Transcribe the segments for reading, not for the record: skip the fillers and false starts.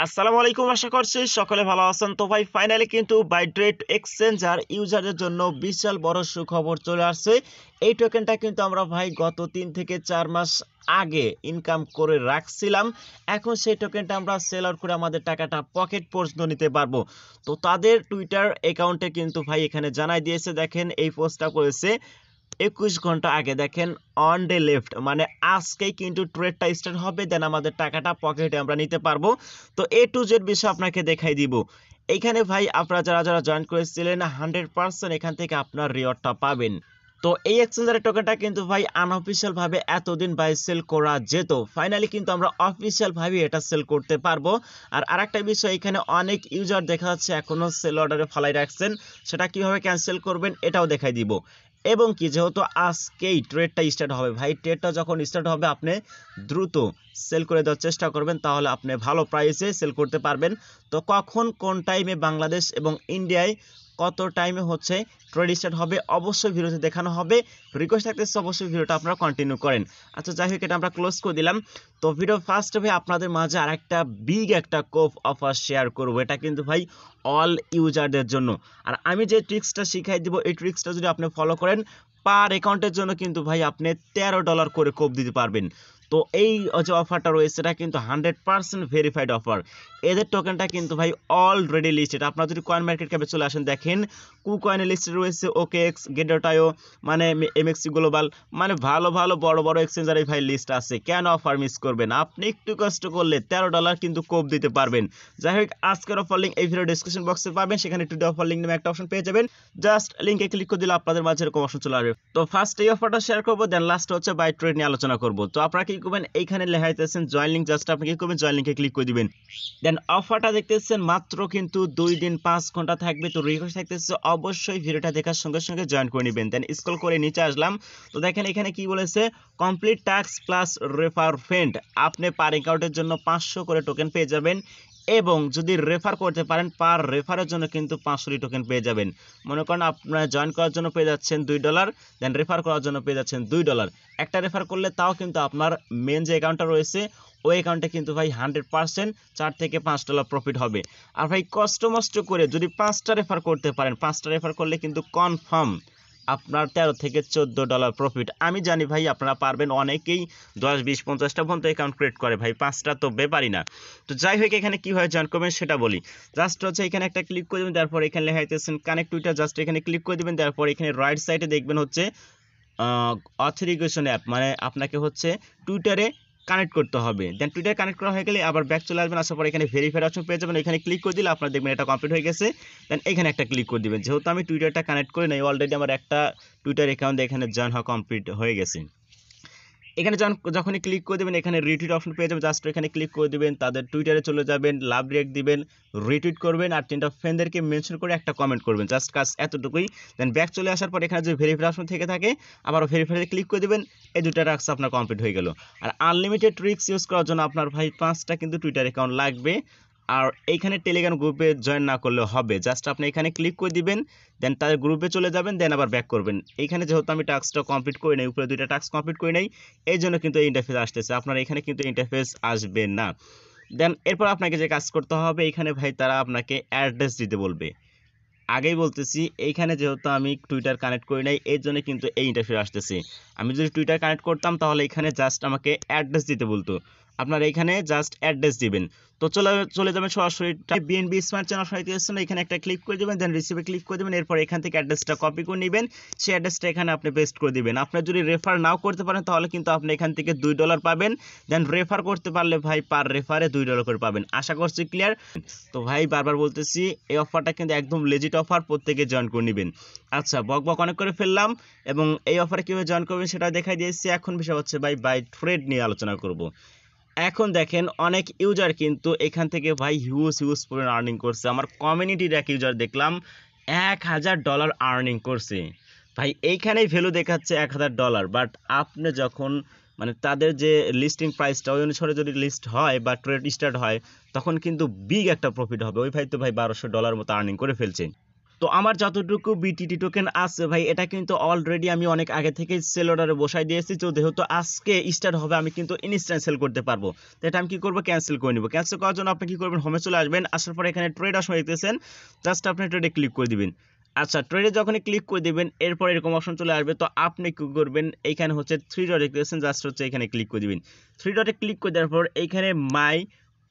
আসসালামু আলাইকুম, আশা করছি সকলে ভালো আছেন। তো ভাই ফাইনালি কিন্তু বাইট্রেট এক্সচেঞ্জার ইউজারদের জন্য বিশাল বড় সুখবর চলে আসছে। এই টোকেনটা কিন্তু আমরা ভাই গত 3 থেকে 4 মাস আগে ইনকাম করে রাখছিলাম। এখন সেই টোকেনটা আমরা সেল আউট করে আমাদের টাকাটা পকেট পর্যন্ত নিতে পারবো। তো তাদের টুইটার অ্যাকাউন্টে কিন্তু ভাই এখানে জানাই দিয়েছে, দেখেন এই পোস্টটা করেছে 21 ঘন্টা আগে। দেখেন অন ডে লেফট, মানে আজকেই কিন্তু ট্রেডটা স্টার্ট হবে, দেন আমাদের টাকাটা পকেটে আমরা নিতে পারবো। তো এ টু জেড বিষয় আপনাকে দেখাই দিব। এইখানে ভাই আপনারা যারা যারা জয়েন করেছিলেন 100% এখান থেকে আপনার রিওয়ার্ডটা পাবেন। তো এই এক্সচেঞ্জারের টোকেনটা কিন্তু ভাই আনঅফিশিয়াল ভাবে এতদিন বাই সেল করা যেত, ফাইনালি কিন্তু আমরা অফিশিয়াল ভাবে এটা সেল করতে পারবো। আর আরেকটা বিষয়, এখানে অনেক ইউজার দেখা যাচ্ছে এখনো সেল অর্ডারে ফালাই রাখছেন, সেটা কিভাবে ক্যান্সেল করবেন এটাও দেখাই দিব। এবং কি, যেহেতু আজকেই ট্রেডটা স্টার্ট হবে ভাই, ট্রেডটা যখন স্টার্ট হবে আপনি দ্রুত সেল করে দেওয়ার চেষ্টা করবেন, তাহলে আপনি ভালো প্রাইসে সেল করতে পারবেন। তো কখন কোন টাইমে বাংলাদেশ এবং ইন্ডিয়ায় কত টাইমে হচ্ছে ট্রেড স্টার্ট হবে অবশ্যই ভিডিওতে দেখানো হবে। রিকোয়েস্ট থাকতেছে অবশ্যই ভিডিওটা আপনারা কন্টিনিউ করেন। আচ্ছা যাই হোক, এটা আমরা ক্লোজ করে দিলাম। তো ভিডিও ফার্স্ট ভাই আপনাদের মাঝে আরেকটা বিগ একটা কোপ অফার শেয়ার করবো, এটা কিন্তু ভাই অল ইউজারদের জন্য। আর আমি যে ট্রিক্সটা শিখাই দিব, এই ট্রিক্সটা যদি আপনি ফলো করেন, পার অ্যাকাউন্টের জন্য কিন্তু ভাই আপনি $13 করে কোপ দিতে পারবেন। তো এই যে অফারটা রয়েছে এটা কিন্তু 100% ভেরিফাইড অফার। এদের টোকেনটা কিন্তু ভাই অলরেডি লিস্টেড। আপনারা যদি কয়েন মার্কেট ক্যাপে চলে আসেন, দেখেন কুকয়েনে লিস্টেড রয়েছে ওকেএক্স, গেটটাইও, মানে এমএক্সি গ্লোবাল, মানে ভালো ভালো বড় বড় এক্সচেঞ্জারে ভাই লিস্ট আছে। কেন অফার মিস করবেন? আপনি একটু কষ্ট করলে $13 কিন্তু কোপ দিতে পারবেন। যাই হোক, আজকের অফার লিঙ্ক এই ভিডিও ডিসক্রিপশন বক্সে পাবেন, সেখানে টুডে অফার লিঙ্ক নামে একটা অপশন পেয়ে যাবেন। জাস্ট লিঙ্কে ক্লিক করে দিলে আপনাদের মাঝে এরকম অপশন চলে আসবে। তো ফার্স্ট এই অফারটা শেয়ার করবো, দেন লাস্ট হচ্ছে বাই ট্রেড নিয়ে আলোচনা করবো। তো আপনারা কি করবেন, এইখানে লেখা দিতেছেন জয়েন লিঙ্ক, জাস্ট আপনি কি করবেন, জয়েন লিঙ্কে ক্লিক করে দিবেন। দেন অফারটা দেখতেছেন মাত্র কিন্তু 2 দিন 5 ঘন্টা থাকবে। তো রিকোয়েস্ট থাকতেছে অবশ্যই ভিডিওটা দেখার সঙ্গে সঙ্গে জয়েন করে নেবেন। দেন স্ক্রল করে নিচে আসলাম, তো দেখেন এখানে কি বলেছে, complete task plus refer friend, আপনি পার অ্যাকাউন্টের জন্য 500 করে টোকেন পেয়ে যাবেন। এবং যদি রেফার করতে পারেন, পার রেফারের জন্য কিন্তু 500 টোকেন পেয়ে যাবেন। মনে করেন আপনারা জয়েন করার জন্য পেয়ে যাচ্ছেন $2, দেন রেফার করার জন্য পেয়ে যাচ্ছেন $2। একটা রেফার করলে তাও কিন্তু আপনার মেন যে অ্যাকাউন্টটা রয়েছে ওই অ্যাকাউন্টে কিন্তু ভাই 100% $4 থেকে $5 প্রফিট হবে। আর ভাই কষ্ট মষ্ট করে যদি 5টা রেফার করতে পারেন, 5টা রেফার করলে কিন্তু কনফার্ম আপনার $13 থেকে $14 প্রফিট। আমি জানি ভাই আপনারা পারবেন, অনেকেই 10 20 50টা পর্যন্ত অ্যাকাউন্ট ক্রিয়েট করে ভাই, 5টা তো ব্যাপারই না। তো যাই হোক, এখানে কীভাবে জয়েন করবেন সেটা বলি। জাস্ট হচ্ছে এখানে একটা ক্লিক করে দেবেন, তারপর এখানে লেখা হইতেছেন কানেক্ট টুইটার, জাস্ট এখানে ক্লিক করে দেবেন। তারপর এখানে রাইট সাইডে দেখবেন হচ্ছে অথেন্টিকেশন অ্যাপ, মানে আপনাকে হচ্ছে টুইটারে কানেক্ট করতে হবে। দেন টুইটার কানেক্ট করা হয়ে গেলে আবার ব্যাক চলে আসবেন, আসার পর এখানে ভেরিফাইড অপশন পেয়ে যাবেন, এখানে ক্লিক করে দিলে আপনারা দেখবেন এটা কমপ্লিট হয়ে গেছে। দেন এখানে একটা ক্লিক করে দিবেন, যেহেতু আমি টুইটারটা কানেক্ট করি নাই অলরেডি, আমার একটা টুইটার অ্যাকাউন্ট এখানে জয়েন হওয়া কমপ্লিট হয়ে গেছে। এখানে যখনই ক্লিক করে দেবেন এখানে রিটুইট অপশন পেয়ে যাবেন, জাস্ট এখানে ক্লিক করে দিবেন, তাদের টুইটারে চলে যাবেন, লাভ রিঅ্যাক্ট দিবেন, রিটুইট করবেন, আর 3টা ফ্রেন্ডদেরকে মেনশন করে একটা কমেন্ট করবেন, জাস্ট কাজ এতটুকুই। দেন ব্যাক চলে আসার পর এখানে যদি ভেরিফাই অপশন থেকে থাকে আবারও ভেরিফাইতে ক্লিক করে দিবেন। এই দুটো টাস্ক আপনার কমপ্লিট হয়ে গেল। আর আনলিমিটেড ট্রিক্স ইউজ করার জন্য আপনার ভাই 5টা কিন্তু টুইটার অ্যাকাউন্ট লাগবে। আর এইখানে টেলিগ্রাম গ্রুপে জয়েন না করলে হবে, জাস্ট আপনি এখানে ক্লিক করে দিবেন, দেন তাদের গ্রুপে চলে যাবেন, দেন আবার ব্যাক করবেন। এইখানে যেহেতু আমি টাস্কটা কমপ্লিট করি নাই, উপরে 2টা টাস্ক কমপ্লিট করি নাই, এই জন্য কিন্তু এই ইন্টারফেস আসতেছে, আপনার এখানে কিন্তু ইন্টারফেস আসবে না। দেন এরপর আপনাকে যে কাজ করতে হবে, এইখানে ভাই তারা আপনাকে অ্যাড্রেস দিতে বলবে। আগেই বলতেছি, এইখানে যেহেতু আমি টুইটার কানেক্ট করি নাই এই জন্য কিন্তু এই ইন্টারফেস আসতেছে। আমি যদি টুইটার কানেক্ট করতাম তাহলে এখানে জাস্ট আমাকে অ্যাড্রেস দিতে বলতো, আপনারা এখানে জাস্ট অ্যাড্রেস দিবেন। তো চলে যাবেন সরাসরি বিএনবি স্মার্ট চ্যানেল সাইটে এসেছেন, এখানে একটা ক্লিক করে দেবেন, দেন রিসিভে ক্লিক করে দেবেন। এরপর এখান থেকে অ্যাড্রেসটা কপি করে নেবেন, সেই অ্যাড্রেসটা এখানে আপনি পেস্ট করে দিবেন। আপনার যদি রেফার নাও করতে পারেন তাহলে কিন্তু আপনি এখান থেকে $2 পাবেন। দেন রেফার করতে পারলে ভাই পার রেফারে $2 করে পাবেন। আশা করছি ক্লিয়ার। তো ভাই বারবার বলতেছি, এই অফারটা কিন্তু একদম লেজিট অফার, প্রত্যেকে জয়েন করে নেবেন। আচ্ছা, বক অনেক করে ফেললাম, এবং এই অফারে কীভাবে জয়েন করবেন সেটা দেখাই দিয়েছি। এখন বিষয় হচ্ছে ভাই বাই ট্রেড নিয়ে আলোচনা করব। এখন দেখেন অনেক ইউজার কিন্তু এখান থেকে ভাই হিউজ পরিমাণ আর্নিং করছে। আমার কমিউনিটির এক ইউজার দেখলাম $1000 আর্নিং করছে। ভাই এইখানেই ভ্যালু দেখাচ্ছে $1000, বাট আপনি যখন মানে তাদের যে লিস্টিং প্রাইসটা ওই অনুসারে যদি লিস্ট হয় বা ট্রেড স্টার্ট হয় তখন কিন্তু বিগ একটা প্রফিট হবে। ওই ভাই তো ভাই $1200 মতো আর্নিং করে ফেলছে। তো আমার যতটুকু বিটিটি টোকেন আছে ভাই এটা কিন্তু অলরেডি আমি অনেক আগে থেকে সেল অর্ডারে বসাই দিয়েছি। তো যেহেতু আজকে স্টার্ট হবে আমি কিন্তু ইনস্ট্যান্ট সেল করতে পারবো। তো এটা আমি কি করবো, ক্যান্সেল করে নিব। ক্যান্সেল করার জন্য আপনি কি করবেন, হোমে চলে আসবেন। আসার পরে এখানে ট্রেড অপশন দেখতেছেন, জাস্ট আপনি ট্রেডে ক্লিক করে দিবেন। আচ্ছা, ট্রেডে যখনই ক্লিক করে দিবেন এরপর এরকম অপশন চলে আসবে। তো আপনি কি করবেন, এইখানে হচ্ছে থ্রি ডট দেখতেছেন, জাস্ট হচ্ছে এখানে ক্লিক করে দিবেন। থ্রি ডটে ক্লিক করে দেওয়ার পর এইখানে মাই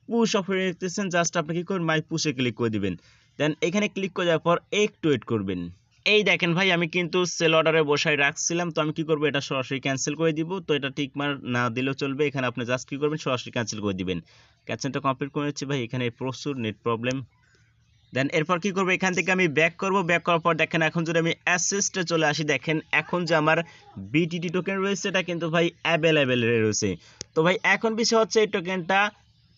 পুশ অপশন দেখতেছেন, জাস্ট আপনি কি করবেন, মাই পুশে ক্লিক করে দিবেন। দেন এখানে ক্লিক করে দেওয়ার পর একটু ওয়েট করবেন। এই দেখেন ভাই আমি কিন্তু সেল অর্ডারে বসাই রাখছিলাম। তো আমি কি করবো, এটা সরাসরি ক্যান্সেল করে দিব। তো এটা টিক মার না দিলেও চলবে, এখানে আপনি জাস্ট কি করবেন, সরাসরি ক্যান্সেল করে দিবেন। ক্যান্সেলটা কমপ্লিট করে নিচ্ছি ভাই, এখানে প্রচুর নেট প্রবলেম। দেন এরপর কি করবো, এখান থেকে আমি ব্যাক করব। ব্যাক করার পর দেখেন এখন যদি আমি অ্যাসেস্টে চলে আসি, দেখেন এখন যে আমার বিটিটি টোকেন রয়েছে এটা কিন্তু ভাই অ্যাভেলেবেল রয়েছে। তো ভাই এখন বিষয় হচ্ছে এই টোকেনটা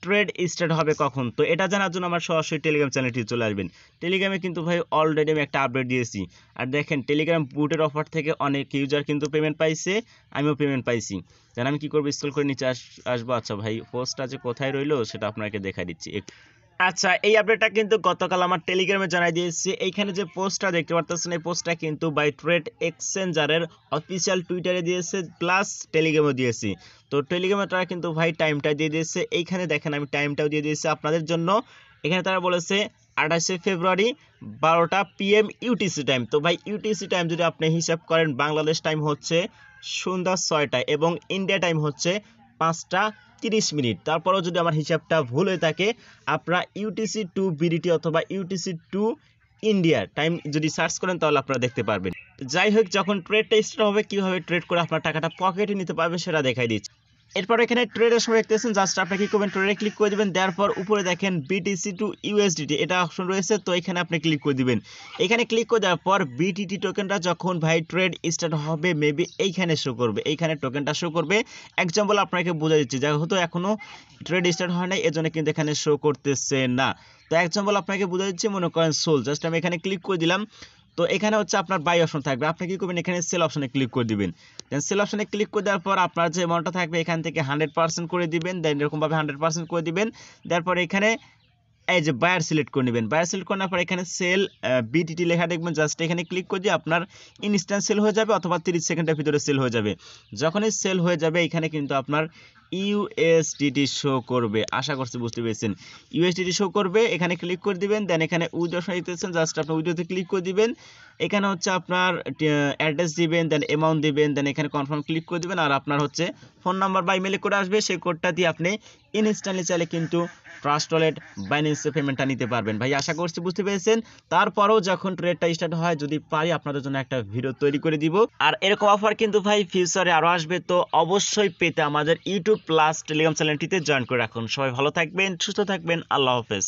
ট্রেড স্টার্ট হবে কখন। তো এটা জানার জন্য আমার সরাসরি টেলিগ্রাম চ্যানেলটি চলে আসবেন। টেলিগ্রামে কিন্তু ভাই অলরেডি আমি একটা আপডেট দিয়েছি। আর দেখেন টেলিগ্রাম বুটের অফার থেকে অনেক ইউজার কিন্তু পেমেন্ট পাইছে, আমিও পেমেন্ট পাইছি। দেন আমি কি করবো, স্ক্রল করে নিচে আসবো। আচ্ছা ভাই পোস্টটা যে কোথায় রইলো সেটা আপনাকে দেখা দিচ্ছি। আচ্ছা, এই আপডেটটা কিন্তু গতকাল আমার টেলিগ্রামে জানাই দিয়েছি। এইখানে যে পোস্টটা দেখতে পারতেছেন এই পোস্টটা কিন্তু বাইট্রেট এক্সচেঞ্জারের অফিসিয়াল টুইটারে দিয়েছে, প্লাস টেলিগ্রামও দিয়েছি। তো টেলিগ্রামে তারা কিন্তু ভাই টাইমটা দিয়ে দিয়েছে। এইখানে দেখেন আমি টাইমটাও দিয়ে দিয়েছি আপনাদের জন্য। এখানে তারা বলেছে 28শে ফেব্রুয়ারি 12টা PM ইউটিসি টাইম। তো ভাই ইউটিসি টাইম যদি আপনি হিসাব করেন, বাংলাদেশ টাইম হচ্ছে সন্ধ্যা 6টা এবং ইন্ডিয়া টাইম হচ্ছে 5টা 30 মিনিট। তারপরেও যদি আমার হিসাবটা ভুল হয়ে থাকে, আপনারা ইউটিসি টু বিডিটি অথবা ইউটিসি টু ইন্ডিয়ার টাইম যদি সার্চ করেন তাহলে আপনারা দেখতে পারবেন। যাই হোক, যখন ট্রেডটা স্টার্ট হবে কিভাবে ট্রেড করে আপনার টাকাটা পকেটে নিতে পারবেন সেটা দেখাই দিচ্ছি। এরপর এখানে ট্রেডের সময় দেখতেছেন, জাস্ট আপনি কি করবেন, ট্রেডে ক্লিক করে দিবেন। দেওয়ার পর উপরে দেখেন বিটিসি টু ইউএসডিটি এটা অপশন রয়েছে। তো এখানে আপনি ক্লিক করে দিবেন। এখানে ক্লিক করে দেওয়ার পর বিটিটি টোকেনটা যখন ভাই ট্রেড স্টার্ট হবে মেবি এইখানে শো করবে, এইখানে টোকেনটা শো করবে। এক্সাম্পল আপনাকে বোঝা দিচ্ছি, যেহেতু এখনো ট্রেড স্টার্ট হয় নাই এজন্য কিন্তু এখানে শো করতেছে না। তো এক্সাম্পল আপনাকে বোঝা দিচ্ছি, মনে করেন সোল, জাস্ট আমি এখানে ক্লিক করে দিলাম। তো এখানে হচ্ছে আপনার বাই অপশন থাকবে, আপনি কি করবেন, এখানে সেল অপশনে ক্লিক করে দিবেন। দেন সেল অপশনে ক্লিক করে দেওয়ার পর আপনার যে অ্যামাউন্টটা থাকবে এখান থেকে 100% করে দিবেন। দেন এরকমভাবে 100% করে দিবেন। তারপর এখানে এই যে বায়ার সিলেক্ট করে নেবেন। বায়ার সিলেক্ট করার পর এখানে সেল বিটিটি লেখা দেখবেন, জাস্ট এখানে ক্লিক করে দিয়ে আপনার ইনস্ট্যান্ট সেল হয়ে যাবে অথবা 30 সেকেন্ডের ভিতরে সেল হয়ে যাবে। যখনই সেল হয়ে যাবে এখানে কিন্তু আপনার ইউএসডিটি শো করবে, আশা করছি বুঝতে পেরেছেন। ইউএসডিটি শো করবে, এখানে ক্লিক করে দিবেন। দেন এখানে উইথড্র অপশন দিতেছেন, জাস্ট আপনি উইথড্রতে ক্লিক করে দিবেন। এখানে হচ্ছে আপনার অ্যাড্রেস দিবেন, দেন অ্যামাউন্ট দিবেন, দেন এখানে কনফার্ম ক্লিক করে দিবেন। আর আপনার হচ্ছে ফোন নাম্বার বা ইমেলে কোড আসবে, সেই কোডটা দিয়ে আপনি ইনস্ট্যান্টলি চাইলে কিন্তু ট্রাস্ট ওয়ালেট বাইন্যান্সে পেমেন্টটা নিতে পারবেন। ভাই আশা করছি বুঝতে পেরেছেন। তারপরেও যখন ট্রেডটা স্টার্ট হয় যদি পারি আপনাদের জন্য একটা ভিডিও তৈরি করে দিব। আর এরকম অফার কিন্তু ভাই ফিউচারে আরো আসবে। তো অবশ্যই পেতে আমাদের ইউটিউব প্লাস টেলিগ্রাম চ্যানেলটিতে জয়েন করে রাখুন। সবাই ভালো থাকবেন, সুস্থ থাকবেন, আল্লাহ হাফেজ।